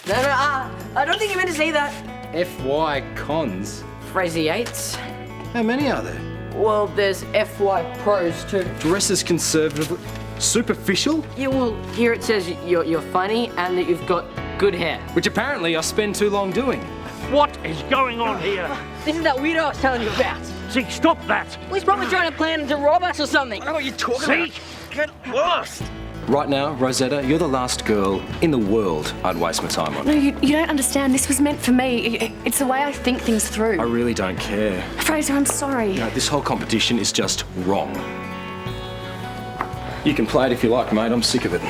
No, I don't think you meant to say that. FY cons? Frazer Yates. How many are there? Well, there's FY pros too. Dresses conservatively. Superficial? Yeah, well, here it says you're funny and that you've got good hair. Which apparently I spend too long doing. What is going on here? This is that weirdo I was telling you about. See, stop that. Well, he's probably trying to plan to rob us or something. I know what you're talking about. See? Get lost. Right now, Rosetta, you're the last girl in the world I'd waste my time on. No, you don't understand. This was meant for me. It's the way I think things through. I really don't care. Frazer, I'm sorry. You know, this whole competition is just wrong. You can play it if you like, mate. I'm sick of it.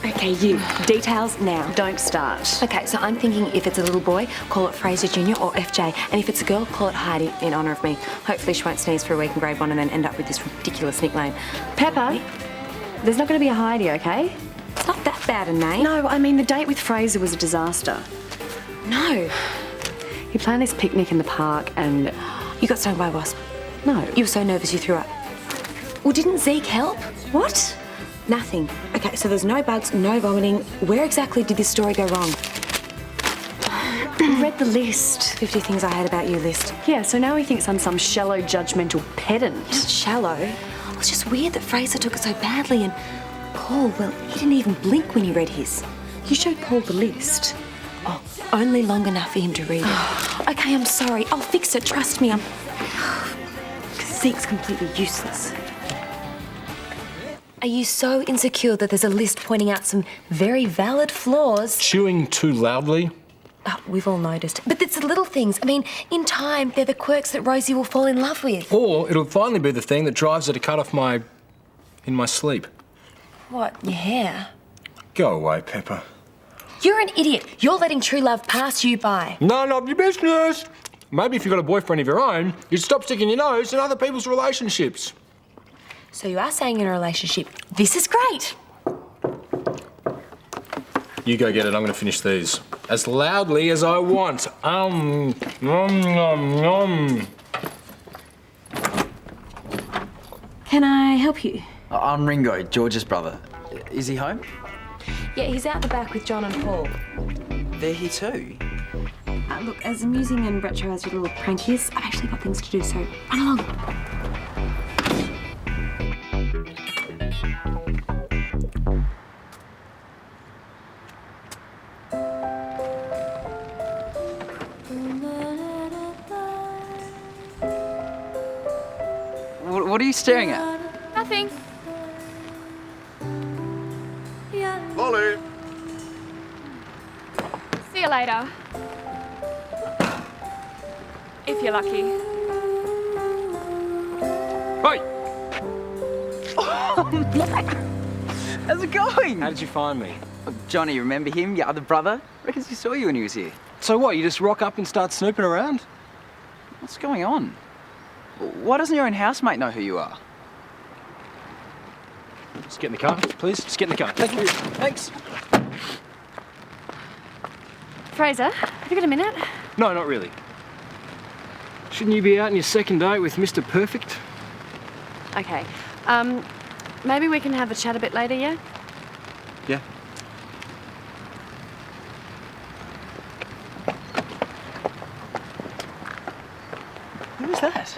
Okay, you. Details now. Don't start. Okay, so I'm thinking if it's a little boy, call it Frazer Jr. or FJ. And if it's a girl, call it Heidi in honour of me. Hopefully she won't sneeze for a week in grade 1 and then end up with this ridiculous nickname. Peppa, there's not going to be a Heidi, okay? It's not that bad a name. No, I mean the date with Frazer was a disaster. No. He planned this picnic in the park and... You got stung by a wasp? No. You were so nervous you threw up? Well, didn't Zeke help? What? Nothing. Okay, so there's no bugs, no vomiting. Where exactly did this story go wrong? I read the list. 50 things I heard about you list. Yeah, so now he thinks I'm some shallow, judgmental pedant. Not shallow. It's just weird that Frazer took it so badly and Paul, well, he didn't even blink when he read his. You showed Paul the list. Oh, only long enough for him to read it. Okay, I'm sorry. I'll fix it. Trust me, Zeke's completely useless. Are you so insecure that there's a list pointing out some very valid flaws? Chewing too loudly? Oh, we've all noticed. But it's the little things. I mean, in time, they're the quirks that Rosie will fall in love with. Or it'll finally be the thing that drives her to cut off in my sleep. What, your hair? Go away, Peppa. You're an idiot. You're letting true love pass you by. None of your business. Maybe if you've got a boyfriend of your own, you'd stop sticking your nose in other people's relationships. So you are saying in a relationship, this is great. You go get it, I'm going to finish these. As loudly as I want. Nom, nom, nom. Can I help you? I'm Ringo, George's brother. Is he home? Yeah, he's out the back with John and Paul. They're here too. Look, as amusing and retro as your little prank is, I've actually got things to do, so run along. What are you staring at? Nothing. Molly! See you later. If you're lucky. Hey! How's it going? How did you find me? Johnny, remember him, your other brother? Reckons he saw you when he was here. So what, you just rock up and start snooping around? What's going on? Why doesn't your own housemate know who you are? Just get in the car, please. Just get in the car. Thank you. Thanks. Frazer, have you got a minute? No, not really. Shouldn't you be out on your second date with Mr. Perfect? Okay. Maybe we can have a chat a bit later, yeah? Yeah. Who's that?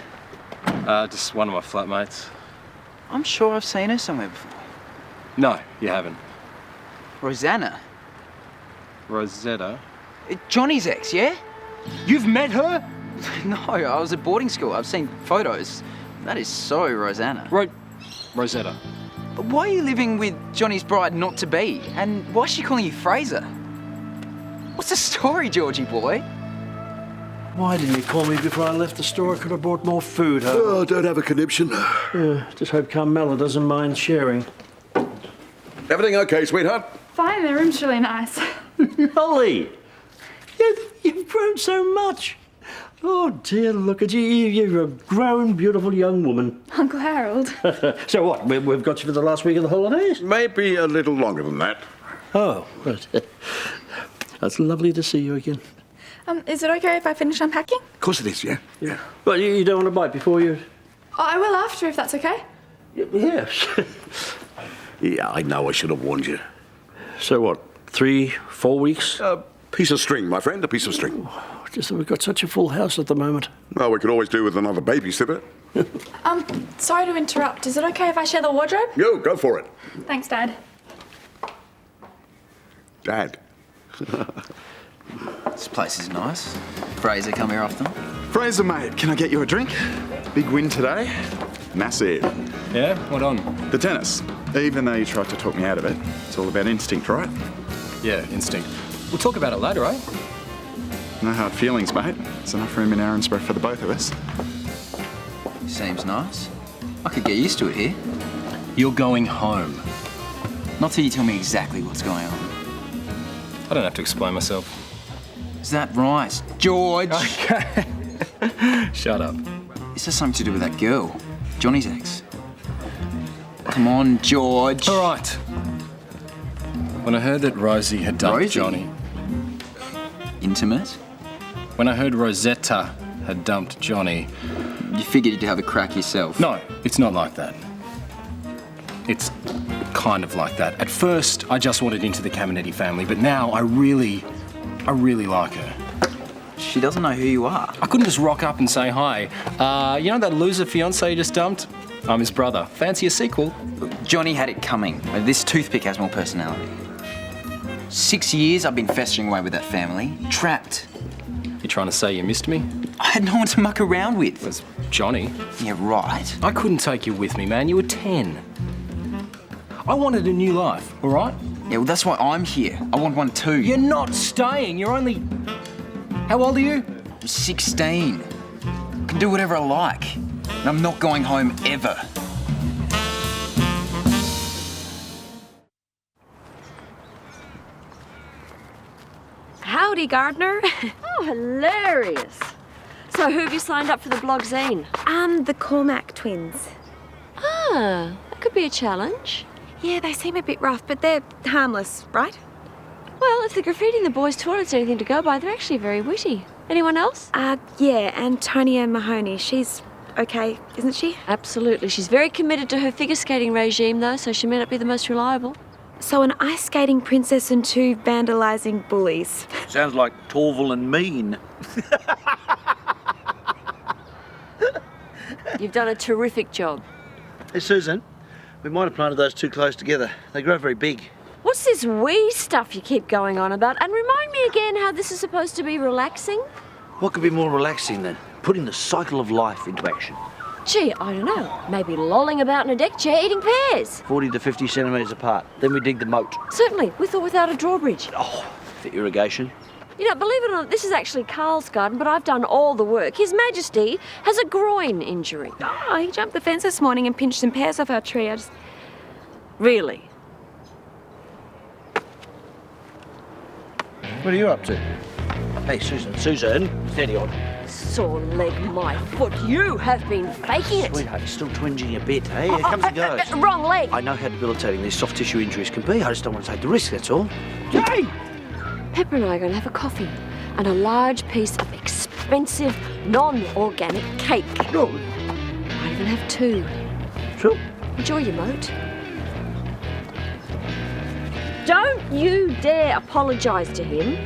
Just one of my flatmates. I'm sure I've seen her somewhere before. No, you haven't. Rosanna? Rosetta? Johnny's ex, yeah? You've met her? No, I was at boarding school. I've seen photos. That is so Rosanna. Rosetta. Why are you living with Johnny's bride not to be? And why is she calling you Frazer? What's the story, Georgie boy? Why didn't you call me before I left the store? I could have brought more food home. Oh, don't have a conniption. Yeah, just hope Carmela doesn't mind sharing. Everything okay, sweetheart? Fine, the room's really nice. Lolly! You've grown so much. Oh, dear, look at you. You're a grown, beautiful young woman. Uncle Harold. So what, we've got you for the last week of the holidays? Maybe a little longer than that. Oh, right. That's lovely to see you again. Is it okay if I finish unpacking? Of course it is, yeah? Yeah. Well, you don't want to bite before you... Oh, I will after, if that's okay. Yes. Yeah, I know I should have warned you. So what, 3-4 weeks? A piece of string, my friend, a piece of string. Just that we've got such a full house at the moment. Well, we could always do with another babysitter. Sorry to interrupt. Is it okay if I share the wardrobe? Go for it. Thanks, Dad. Dad. This place is nice. Frazer come here often. Frazer, mate, can I get you a drink? Big win today. Massive. Yeah? What on? The tennis. Even though you tried to talk me out of it, it's all about instinct, right? Yeah, instinct. We'll talk about it later, eh? No hard feelings, mate. There's enough room in Arrowsborough for the both of us. Seems nice. I could get used to it here. You're going home. Not till you tell me exactly what's going on. I don't have to explain myself. Is that right, George? Okay. Shut up. This has something to do with that girl, Johnny's ex. Come on, George. All right. When I heard that Rosie had dumped Rosie? Johnny... Intimate? When I heard Rosetta had dumped Johnny... You figured you'd have a crack yourself. No, it's not like that. It's kind of like that. At first, I just wanted into the Caminetti family, but now I really like her. She doesn't know who you are. I couldn't just rock up and say hi. You know that loser fiancé you just dumped? I'm his brother. Fancy a sequel? Look, Johnny had it coming. This toothpick has more personality. 6 years I've been festering away with that family. Trapped. You trying to say you missed me? I had no one to muck around with. It was Johnny. Yeah, right. I couldn't take you with me, man. You were 10. I wanted a new life, all right? Yeah, well, that's why I'm here. I want one too. You're not staying. You're only... How old are you? I'm 16. I can do whatever I like. And I'm not going home ever. Howdy, Gardner. Oh, hilarious. So who have you signed up for the blog zine? The Cormac twins. Ah, that could be a challenge. Yeah, they seem a bit rough, but they're harmless, right? Well, if the graffiti in the boys' toilet's anything to go by, they're actually very witty. Anyone else? Yeah, Antonia Mahoney. She's okay, isn't she? Absolutely. She's very committed to her figure skating regime, though, so she may not be the most reliable. So an ice skating princess and 2 vandalising bullies. Sounds like Torval and Mean. You've done a terrific job. Hey, Susan, we might have planted those 2 close together. They grow very big. What's this wee stuff you keep going on about? And remind me again how this is supposed to be relaxing? What could be more relaxing than putting the cycle of life into action? Gee, I don't know. Maybe lolling about in a deck chair eating pears. 40 to 50 centimetres apart. Then we dig the moat. Certainly, with or without a drawbridge. Oh, for irrigation. You know, believe it or not, this is actually Carl's garden, but I've done all the work. His Majesty has a groin injury. Oh, he jumped the fence this morning and pinched some pears off our tree. Really? What are you up to? Hey, Susan, steady on. Sore leg, my foot. You have been faking it. Sweetheart, it's still twinging a bit, hey? It comes and goes. Wrong leg. I know how debilitating these soft tissue injuries can be. I just don't want to take the risk, that's all. Jay! Pepper and I are going to have a coffee and a large piece of expensive, non-organic cake. No. Might even have 2. Sure. Enjoy your moat. Don't you dare apologise to him.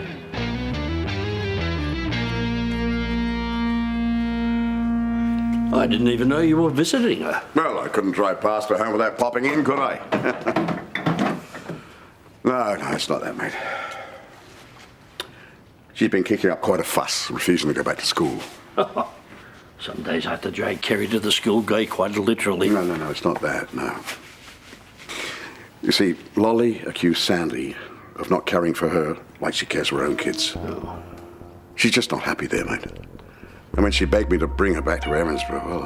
I didn't even know you were visiting her. Well, I couldn't drive past her home without popping in, could I? No, it's not that, mate. She's been kicking up quite a fuss, refusing to go back to school. Some days I have to drag Kerry to the school gate, quite literally. No, it's not that, no. You see, Lolly accused Sandy of not caring for her like she cares for her own kids. Oh. She's just not happy there, mate. And when she begged me to bring her back to Erinsborough, well,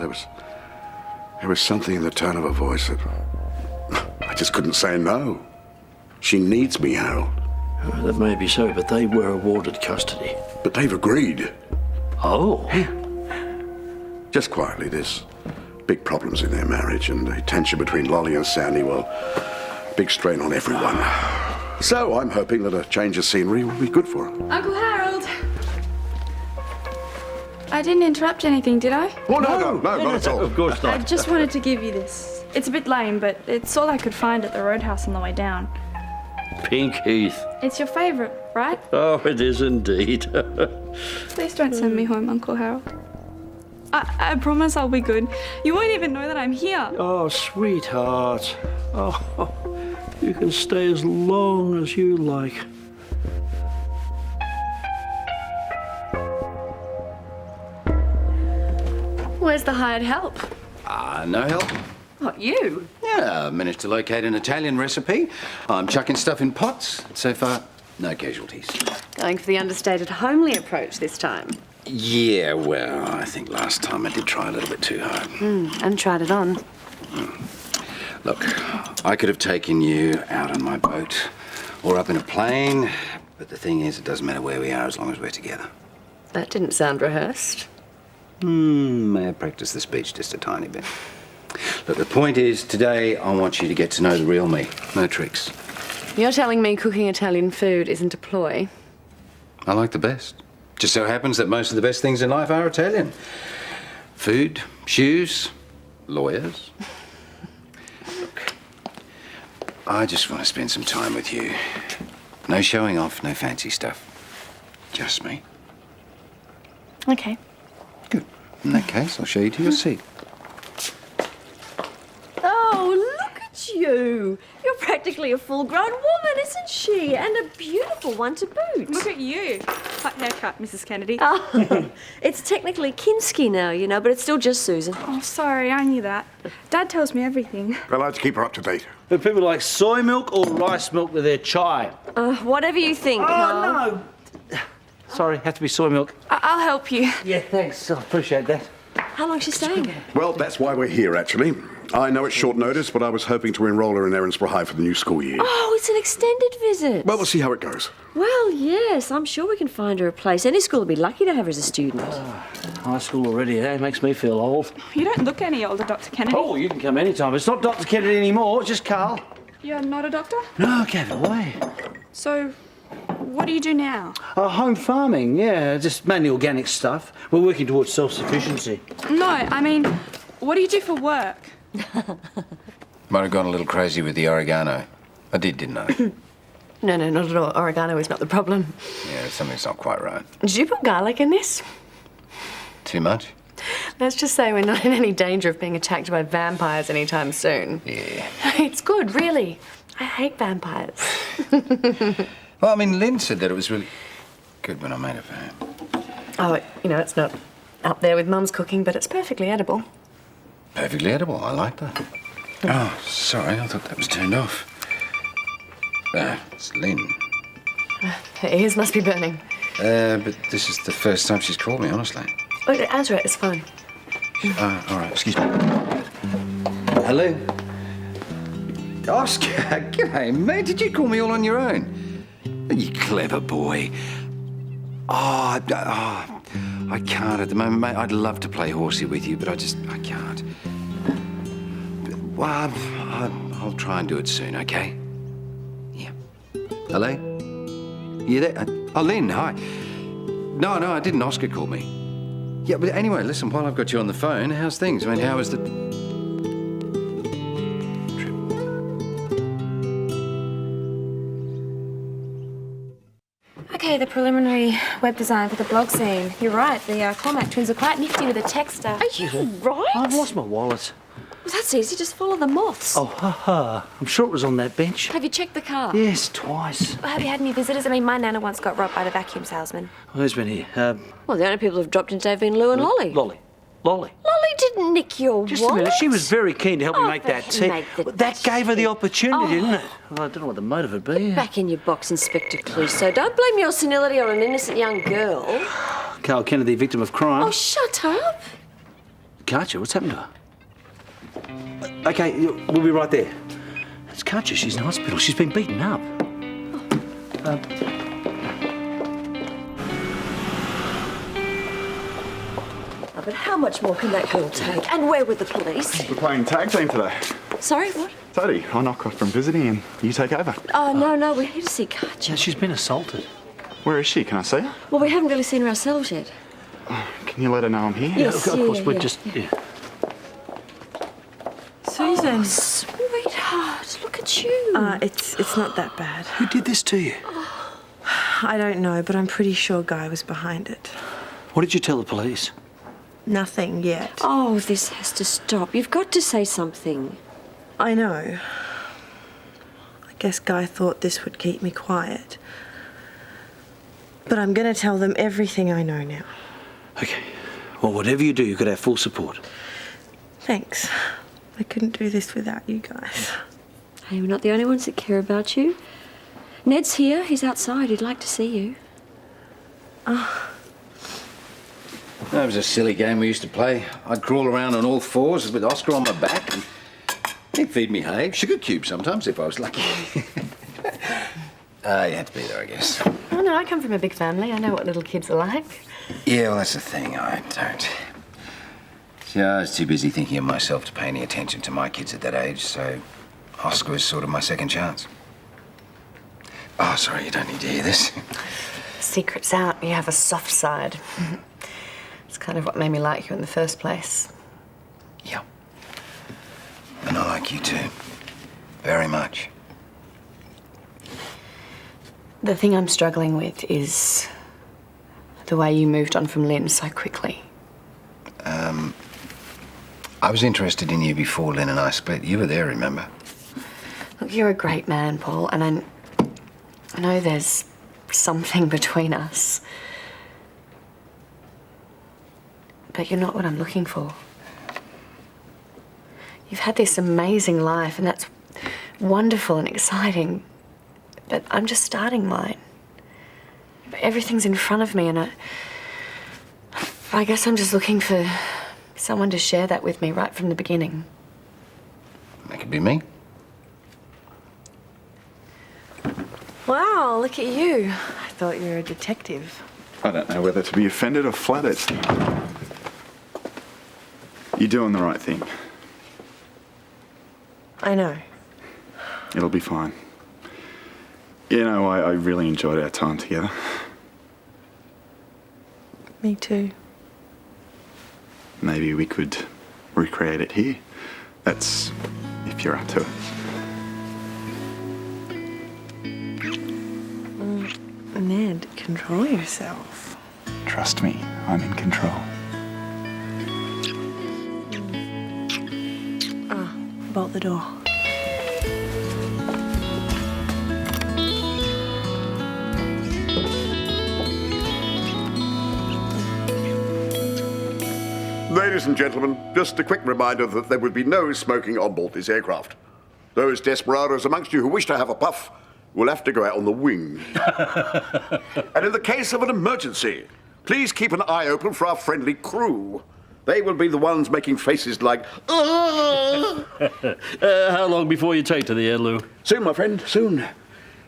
there was something in the tone of her voice that I just couldn't say no. She needs me, Harold. That may be so, but they were awarded custody. But they've agreed. Oh. Just quietly, there's big problems in their marriage, and the tension between Lolly and Sandy, well, big strain on everyone. So I'm hoping that a change of scenery will be good for her. Uncle Harold. I didn't interrupt anything, did I? Oh, no, not at all. Of course I not. just wanted to give you this. It's a bit lame, but it's all I could find at the roadhouse on the way down. Pink Heath. It's your favourite, right? Oh, it is indeed. Please don't send me home, Uncle Harold. I promise I'll be good. You won't even know that I'm here. Oh, sweetheart. Oh, you can stay as long as you like. Where's the hired help? No help. What, you? Yeah, I managed to locate an Italian recipe. I'm chucking stuff in pots. So far, no casualties. Going for the understated, homely approach this time. Yeah, well, I think last time I did try a little bit too hard. And tried it on. Look, I could have taken you out on my boat or up in a plane, but the thing is, it doesn't matter where we are as long as we're together. That didn't sound rehearsed. May I practice the speech just a tiny bit? Look, the point is, today I want you to get to know the real me. No tricks. You're telling me cooking Italian food isn't a ploy? I like the best. Just so happens that most of the best things in life are Italian. Food, shoes, lawyers. Look, I just want to spend some time with you. No showing off, no fancy stuff. Just me. Okay. Good. In that case, I'll show you to your seat. Oh, look at you. You're practically a full-grown woman, isn't she? And a beautiful one to boot. Look at you. Hot haircut, Mrs. Kennedy. Oh, it's technically Kinski now, you know, but it's still just Susan. Oh, sorry, I knew that. Dad tells me everything. I like to keep her up to date. Do people like soy milk or rice milk with their chai? Whatever you think, Carl. No. Sorry, have to be soy milk. I'll help you. Yeah, thanks. I appreciate that. How long's she staying? Well, that's why we're here, actually. I know it's short notice, but I was hoping to enroll her in Erinsborough High for the new school year. Oh, it's an extended visit. Well, we'll see how it goes. Well, yes, I'm sure we can find her a place. Any school will be lucky to have her as a student. High school already, eh? Makes me feel old. You don't look any older, Dr. Kennedy. Oh, you can come anytime. It's not Dr. Kennedy anymore, it's just Carl. You're not a doctor? No, I gave it away. So, what do you do now? Home farming, yeah, just mainly organic stuff. We're working towards self-sufficiency. No, I mean, what do you do for work? Might have gone a little crazy with the oregano. I did, didn't I? No, not at all. Oregano is not the problem. Yeah, something's not quite right. Did you put garlic in this? Too much? Let's just say we're not in any danger of being attacked by vampires anytime soon. Yeah. It's good, really. I hate vampires. Well, I mean, Lynn said that it was really good when I made it for her. Oh, you know, it's not up there with Mum's cooking, but it's perfectly edible. Perfectly edible. I like that. Oh, sorry. I thought that was turned off. It's Lynn. Her ears must be burning. But this is the first time she's called me, honestly. Oh, answer it. It's fine. All right. Excuse me. Hello? Oscar, g'day, mate. Did you call me all on your own? You clever boy. I can't at the moment, mate. I'd love to play horsey with you, but I can't. Well, I'll try and do it soon, okay? Yeah. Hello? You there? Oh, Lynn, hi. No, I didn't. Oscar called me. Yeah, but anyway, listen, while I've got you on the phone, how's things? I mean, how was the trip? Okay, the preliminary web design for the blog scene. You're right, the Cormac twins are quite nifty with a texter. Are you right? I've lost my wallet. Well, that's easy. Just follow the moths. Oh, ha. I'm sure it was on that bench. Have you checked the car? Yes, twice. Have you had any visitors? I mean, my nana once got robbed by the vacuum salesman. Who's been here? Well, the only people who've dropped into have been Lou and Lolly. Lolly. Lolly didn't nick your Just wallet. a minute. She was very keen to help me make but that tea. make the That gave her the opportunity, Oh. didn't it? Well, I don't know what the motive would be. Back in your box, Inspector Clouseau. Don't blame your senility on an innocent young girl. Carl Kennedy, victim of crime. Oh, shut up. Katja, what's happened to her? Okay, we'll be right there. It's Katja. She's in hospital. She's been beaten up. But how much more can that girl take? And where were the police? We're playing tag team today. Sorry, what? Tony, I'll knock off from visiting and you take over. Oh, no, we're here to see Katja. Yeah, she's been assaulted. Where is she? Can I see her? Well, we haven't really seen her ourselves yet. Can you let her know I'm here? Yes, Of course, we're yeah. just... Yeah. Susan. Oh, sweetheart, look at you. It's not that bad. Who did this to you? I don't know, but I'm pretty sure Guy was behind it. What did you tell the police? Nothing yet. Oh, this has to stop. You've got to say something. I know. I guess Guy thought this would keep me quiet. But I'm going to tell them everything I know now. Okay. Well, whatever you do, you've got our full support. Thanks. I couldn't do this without you guys. Hey, we're not the only ones that care about you. Ned's here. He's outside. He'd like to see you. That was a silly game we used to play. I'd crawl around on all fours with Oscar on my back and he'd feed me hay. Sugar cubes sometimes if I was lucky. You had to be there, I guess. Oh, no, I come from a big family. I know what little kids are like. Yeah, well, that's the thing. I don't. See, I was too busy thinking of myself to pay any attention to my kids at that age, so Oscar was sort of my second chance. Oh, sorry, you don't need to hear this. Secret's out. You have a soft side. It's kind of what made me like you in the first place. Yeah. And I like you too. Very much. The thing I'm struggling with is the way you moved on from Lynn so quickly. I was interested in you before Lynn and I split. You were there, remember? Look, you're a great man, Paul, and I know there's something between us. But you're not what I'm looking for. You've had this amazing life, and that's wonderful and exciting. But I'm just starting mine. Everything's in front of me, and I guess I'm just looking for someone to share that with me right from the beginning. That could be me. Wow, look at you. I thought you were a detective. I don't know whether to be offended or flattered. You're doing the right thing. I know. It'll be fine. You know, I really enjoyed our time together. Me too. Maybe we could recreate it here. That's if you're up to it. Ned, control yourself. Trust me, I'm in control. Bolt the door. Ladies and gentlemen, just a quick reminder that there will be no smoking on board this aircraft. Those desperados amongst you who wish to have a puff will have to go out on the wing. And in the case of an emergency, please keep an eye open for our friendly crew. They will be the ones making faces like, "Ah!" How long before you take to the air, Lou? Soon, my friend, soon.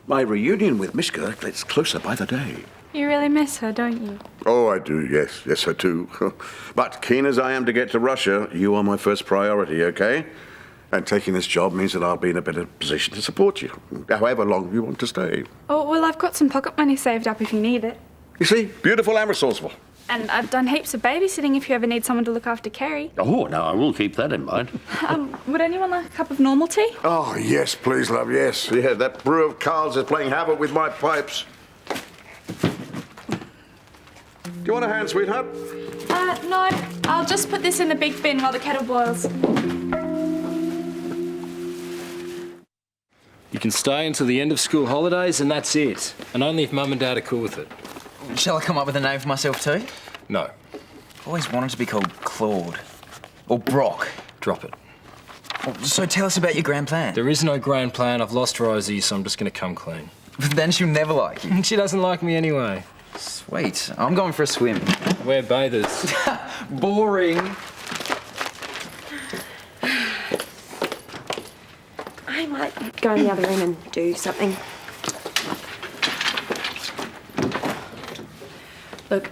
My reunion with Mishka gets closer by the day. You really miss her, don't you? Oh, I do, yes. Yes, I do. But keen as I am to get to Russia, you are my first priority, okay? And taking this job means that I'll be in a better position to support you, however long you want to stay. Oh, well, I've got some pocket money saved up if you need it. You see, beautiful and resourceful. And I've done heaps of babysitting if you ever need someone to look after Kerry. Oh, no, I will keep that in mind. Would anyone like a cup of normal tea? Oh, yes, please, love, yes. Yeah, that brew of Carl's is playing havoc with my pipes. Do you want a hand, sweetheart? No. I'll just put this in the big bin while the kettle boils. You can stay until the end of school holidays and that's it. And only if Mum and Dad are cool with it. Shall I come up with a name for myself too? No. I've always wanted to be called Claude. Or Brock. Drop it. Well, so tell us about your grand plan. There is no grand plan. I've lost Rosie, so I'm just going to come clean. But then she'll never like you. She doesn't like me anyway. Sweet. I'm going for a swim. We're bathers. Boring. I might go in the other room and do something. Look,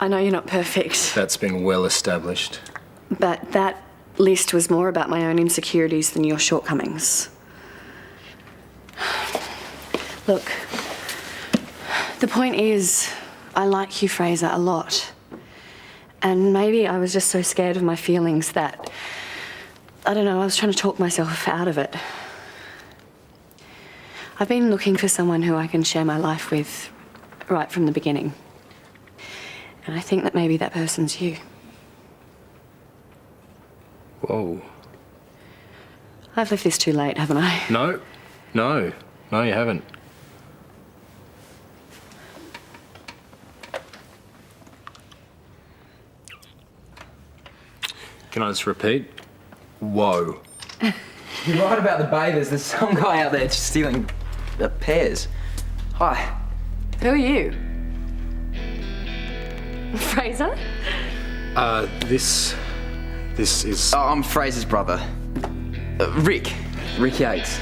I know you're not perfect, That's been well established. but that list was more about my own insecurities than your shortcomings. Look, the point is, I like you, Frazer, a lot. And maybe I was just so scared of my feelings that, I don't know, I was trying to talk myself out of it. I've been looking for someone who I can share my life with right from the beginning. And I think that maybe that person's you. Whoa. I've left this too late, haven't I? No, you haven't. Can I just repeat? Whoa. You're right about the bathers. There's some guy out there just stealing pears. Hi. Who are you? Frazer? This is... Oh, I'm Frazer's brother. Rick. Rick Yates.